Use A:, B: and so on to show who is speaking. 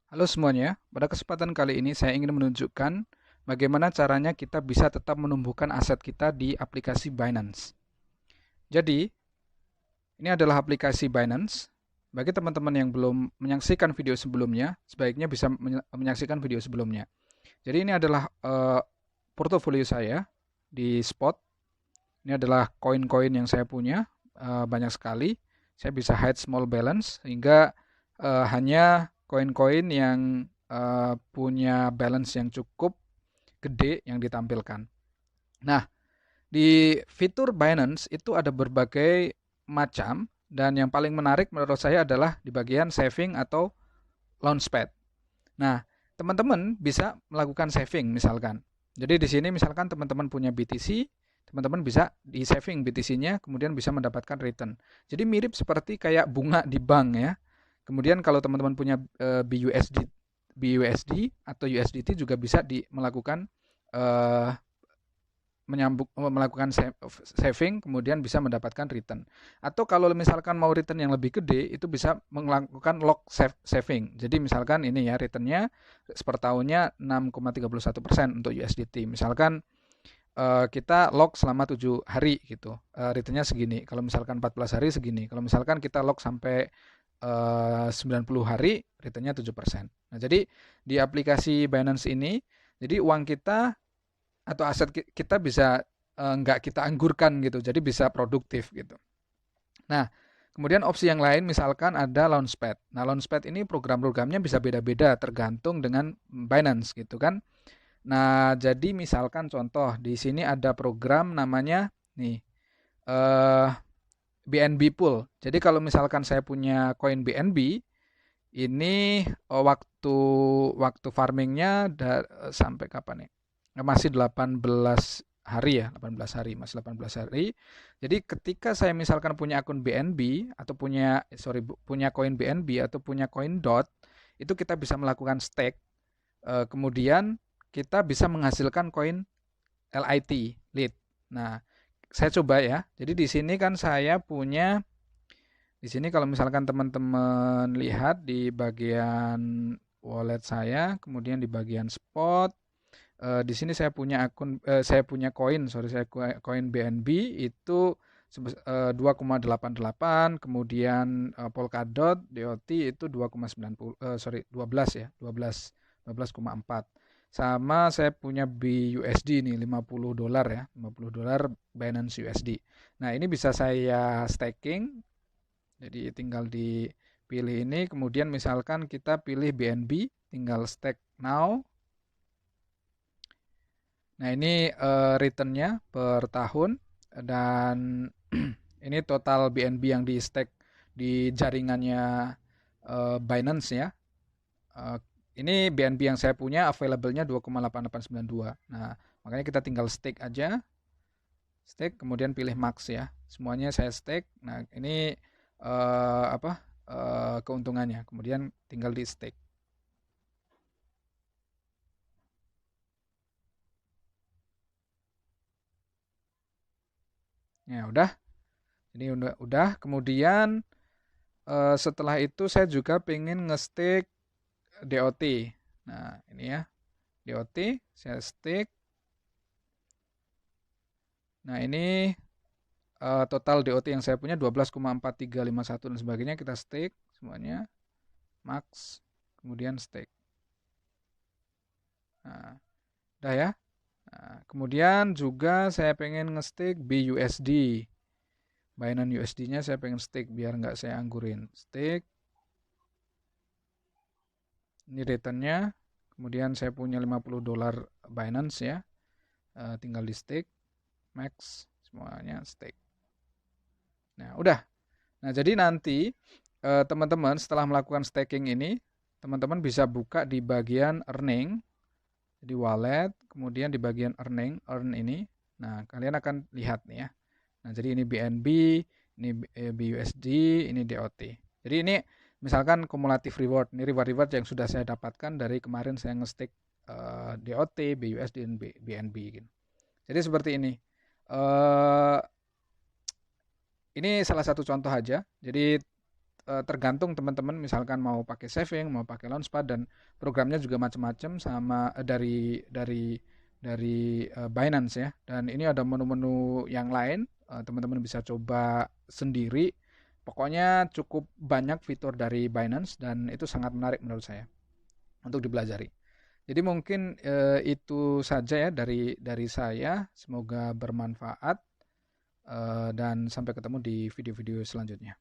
A: Halo semuanya, pada kesempatan kali ini saya ingin menunjukkan bagaimana caranya kita bisa tetap menumbuhkan aset kita di aplikasi Binance. Jadi, ini adalah aplikasi Binance. Bagi teman-teman yang belum menyaksikan video sebelumnya, sebaiknya bisa menyaksikan video sebelumnya. Jadi ini adalah portofolio saya di spot. Ini adalah koin-koin yang saya punya, banyak sekali. Saya bisa hide small balance sehingga hanya koin-koin yang punya balance yang cukup gede yang ditampilkan. Nah, di fitur Binance itu ada berbagai macam dan yang paling menarik menurut saya adalah di bagian saving atau launchpad. Nah, teman-teman bisa melakukan saving misalkan. Jadi di sini misalkan teman-teman punya BTC, teman-teman bisa di saving BTC-nya kemudian bisa mendapatkan return. Jadi mirip seperti kayak bunga di bank ya. Kemudian kalau teman-teman punya BUSD atau USDT juga bisa melakukan uh, melakukan saving kemudian bisa mendapatkan return. Atau kalau misalkan mau return yang lebih gede itu bisa melakukan lock saving. Jadi misalkan ini ya returnnya per tahunnya 6,31% untuk USDT. Misalkan kita lock selama 7 hari gitu. Returnnya segini. Kalau misalkan 14 hari segini. Kalau misalkan kita lock sampai 90 hari returnnya 7%. Nah, jadi di aplikasi Binance ini jadi uang kita atau aset kita bisa nggak kita anggurkan gitu, jadi bisa produktif gitu. Nah, kemudian opsi yang lain misalkan ada Launchpad. Nah, Launchpad ini program-programnya bisa beda-beda tergantung dengan Binance gitu kan. Nah, jadi misalkan contoh di sini ada program namanya nih eh BNB Pool. Jadi kalau misalkan saya punya koin BNB, ini waktu waktu farmingnya sampai kapan nih? Masih 18 hari ya, 18 hari, masih 18 hari. Jadi ketika saya misalkan punya akun BNB atau punya koin BNB atau punya koin DOT, itu kita bisa melakukan stake. Kemudian kita bisa menghasilkan koin LIT, lead. Nah, saya coba ya. Jadi di sini kan saya punya di sini kalau misalkan teman-teman lihat di bagian wallet saya, kemudian di bagian spot, di sini saya punya saya punya koin, sorry saya koin BNB itu 2,88, kemudian Polkadot DOT itu 2,90, sorry 12 ya, 12,4. Sama saya punya BUSD nih $50 ya, $50 Binance USD. Nah, ini bisa saya staking. Jadi tinggal dipilih ini, kemudian misalkan kita pilih BNB, tinggal stake now. Nah, ini returnnya per tahun dan ini total BNB yang di stake di jaringannya Binance ya. Uh, ini BNB yang saya punya available-nya 2,8892. Nah, makanya kita tinggal stake aja. Stake kemudian pilih max ya. Semuanya saya stake. Nah, ini keuntungannya. Kemudian tinggal di stake. Ya, udah. Ini udah. Kemudian setelah itu saya juga pengen nge-stake DOT. Nah, ini ya. DOT saya stake. Nah, ini total DOT yang saya punya 12,4351 dan sebagainya, kita stake semuanya. Max kemudian stake. Nah, udah ya. Nah, kemudian juga saya pengen nge-stake BUSD. Binance USD-nya saya pengen stake biar nggak saya anggurin. Stake. Ini returnnya. Kemudian saya punya $50 Binance ya. Tinggal di stake. Max. Semuanya stake. Nah, udah. Nah, jadi nanti teman-teman setelah melakukan staking ini, teman-teman bisa buka di bagian earning. Jadi wallet, kemudian di bagian earn ini. Nah, kalian akan lihat nih ya. Nah, jadi ini BNB, ini BUSD, ini DOT. Jadi ini misalkan kumulatif reward. Ini reward yang sudah saya dapatkan dari kemarin saya nge-stake DOT, BUSD, dan BNB gitu. Jadi seperti ini. Ini salah satu contoh aja. Jadi tergantung teman-teman misalkan mau pakai saving, mau pakai Launchpad, dan programnya juga macam-macam sama dari Binance ya. Dan ini ada menu-menu yang lain, teman-teman bisa coba sendiri. Pokoknya cukup banyak fitur dari Binance dan itu sangat menarik menurut saya untuk dipelajari. Jadi mungkin itu saja ya dari saya. Semoga bermanfaat dan sampai ketemu di video-video selanjutnya.